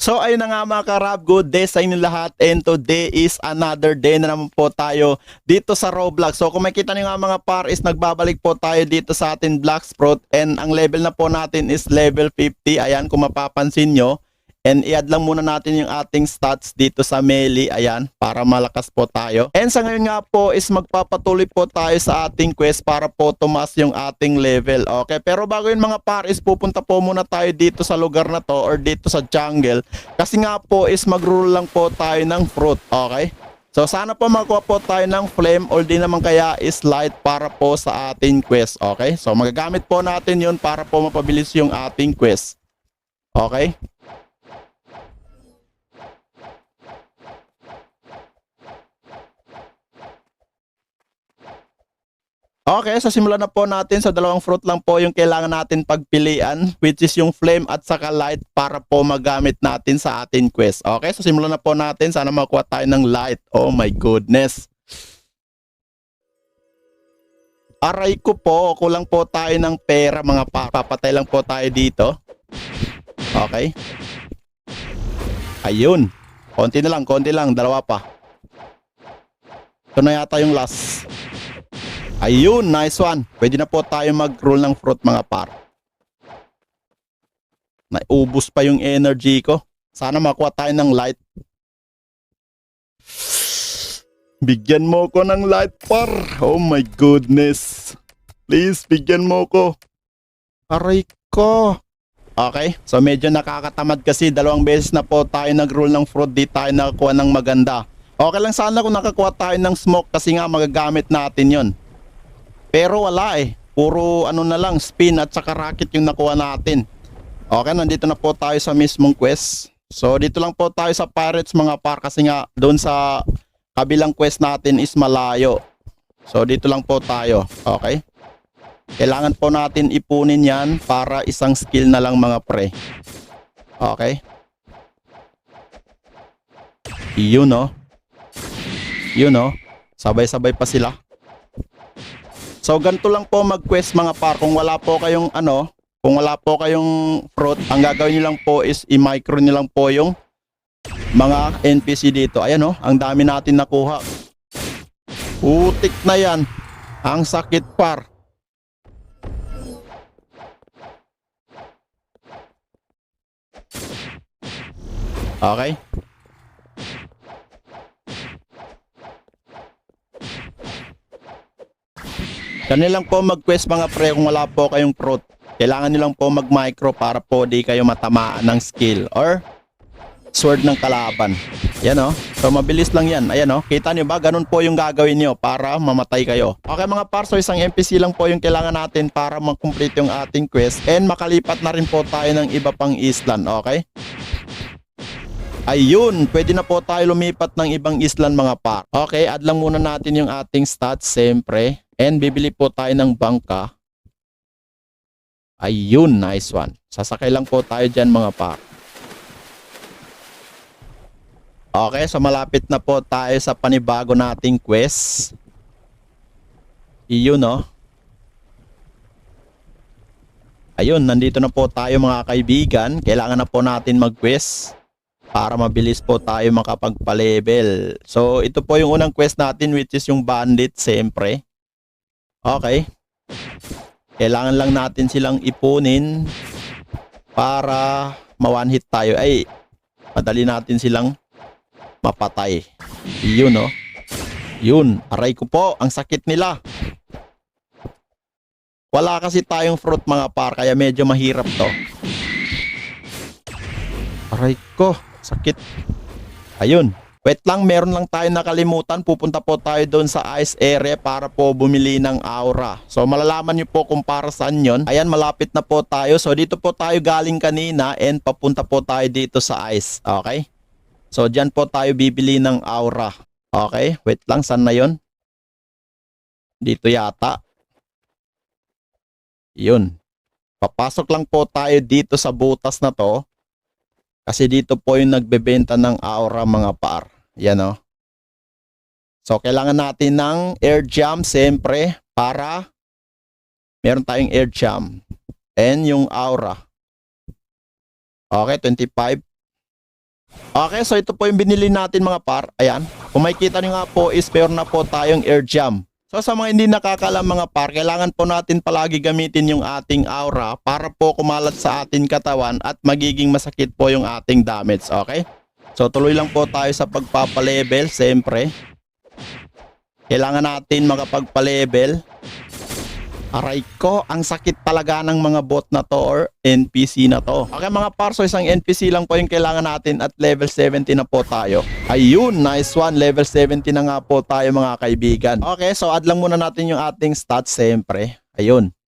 So ayun na nga mga karab, good day sa inyo lahat, and today is another day na naman po tayo dito sa Roblox. So kung makita niyo nga mga par is nagbabalik po tayo dito sa atin Blacksprout, and ang level na po natin is level 50. Ayan kung mapapansin nyo. And i-add lang muna natin yung ating stats dito sa melee, ayan, para malakas po tayo. And sa ngayon nga po is magpapatuloy po tayo sa ating quest para po tumaas yung ating level. Okay, pero bago yun mga par is pupunta po muna tayo dito sa lugar na to or dito sa jungle. Kasi nga po is mag-rule lang po tayo ng fruit, okay? So sana po makuha po tayo ng flame or di naman kaya is light para po sa ating quest, okay? So magagamit po natin yun para po mapabilis yung ating quest. Okay? Okay, so simulan na po natin. Sa dalawang fruit lang po yung kailangan natin pagpilian, which is yung flame at saka light para po magamit natin sa ating quest. Okay, so simulan na po natin. Sana makuha tayo ng light. Oh my goodness. Aray ko po, kulang po tayo ng pera mga pa. Papatay lang po tayo dito. Okay. Ayun. Konti na lang, konti lang. Dalawa pa. Ito na yata yung last. Ayun, nice one. Pwede na po tayo mag-roll ng fruit mga par. Naubos pa yung energy ko. Sana makuha tayo ng light. Bigyan mo ko ng light par. Oh my goodness. Please, bigyan mo ko. Aray ko. Okay, so medyo nakakatamad kasi dalawang beses na po tayo nag-roll ng fruit. Di tayo nakakuha ng maganda. Okay lang sana kung nakakuha tayo ng smoke kasi nga magagamit natin yon. Pero wala eh. Puro ano na lang, spin at saka rocket yung nakuha natin. Okay, nandito na po tayo sa mismong quest. So dito lang po tayo sa pirates mga par kasi nga doon sa kabilang quest natin is malayo. So dito lang po tayo. Okay. Kailangan po natin ipunin yan para isang skill na lang mga pre. Okay. Yun oh. Yun oh. Sabay-sabay pa sila. So ganito lang po mag-quest mga par. Kung wala po kayong kung wala po kayong fruit, ang gagawin niyo lang po is i-micro niyo lang po yung mga NPC dito. Ayan oh, ang dami natin nakuha. Putik na yan. Ang sakit par. Okay. Ganun lang po mag-quest mga pre kung wala po kayong fruit. Kailangan nyo lang po mag-micro para po di kayo matamaan ng skill or sword ng kalaban. Yan o. So mabilis lang yan. Ayan o. Kita nyo ba? Ganun po yung gagawin nyo para mamatay kayo. Okay mga par, so isang NPC lang po yung kailangan natin para mag-complete yung ating quest. And makalipat na rin po tayo ng iba pang island. Okay? Ayun, pwede na po tayo lumipat ng ibang island mga par. Okay, add lang muna natin yung ating stats siyempre. And bibili po tayo ng bangka. Ayun, nice one. Sasakay lang po tayo dyan mga par. Okay, so malapit na po tayo sa panibago nating quest. Iyon no. Ayun, nandito na po tayo mga kaibigan. Kailangan na po natin mag-quest para mabilis po tayo makapagpa-level. So ito po yung unang quest natin, which is yung bandit siyempre. Okay. Kailangan lang natin silang ipunin para ma-one hit tayo. Ay, madali natin silang mapatay. Yun oh. Yun, aray ko po, ang sakit nila. Wala kasi tayong fruit mga par, kaya medyo mahirap to. Aray ko, sakit. Ayun. Wait lang, meron lang tayo nakalimutan. Pupunta po tayo doon sa ice area para po bumili ng aura. So malalaman nyo po kung para saan yun. Ayan, malapit na po tayo. So dito po tayo galing kanina and papunta po tayo dito sa ice. Okay? So dyan po tayo bibili ng aura. Okay? Wait lang, saan na yun? Dito yata. Yun. Papasok lang po tayo dito sa butas na to. Kasi dito po yung nagbebenta ng aura mga par. Yan o. So kailangan natin ng air jam siyempre para meron tayong air jam. And yung aura. Okay, 25. Okay, so ito po yung binili natin mga par. Ayan. Kung makikita nyo nga po is meron na po tayong air jam. So sa mga hindi nakakalam mga par, kailangan po natin palagi gamitin yung ating aura para po kumalat sa ating katawan at magiging masakit po yung ating damage, okay? So tuloy lang po tayo sa pagpapalevel, siyempre. Kailangan natin makapagpalevel. Aray ko, ang sakit talaga ng mga bot na to or NPC na to. Okay mga par, so isang NPC lang po yung kailangan natin at level 70 na po tayo. Ayun, nice one. Level 70 na nga po tayo mga kaibigan. Okay, so add lang muna natin yung ating stats siyempre. Ayun.